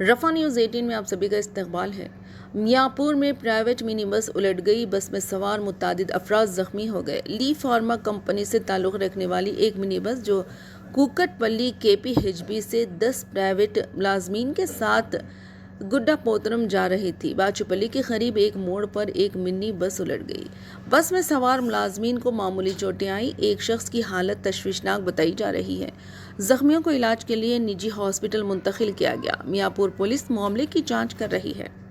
रफा news 18 में आप सभी का इस्तकबाल है। मियाँपुर में प्राइवेट मिनी बस उलट गई। बस में सवार मुतादिद अफराद जख्मी हो गए। ली फार्मा कंपनी से ताल्लुक़ रखने वाली एक मिनी बस जो कुकटपल्ली केपी हिजबी से 10 प्राइवेट मुलाजमीन के साथ गुड्डा पोतरम जा रही थी। बाचूपल्ली के करीब एक मोड़ पर एक मिनी बस उलट गई। बस में सवार मुलाजमीन को मामूली चोटें आई। एक शख्स की हालत तशवीशनाक बताई जा रही है। जख्मियों को इलाज के लिए निजी हॉस्पिटल मुंतकिल किया गया। मियाँपुर पुलिस मामले की जांच कर रही है।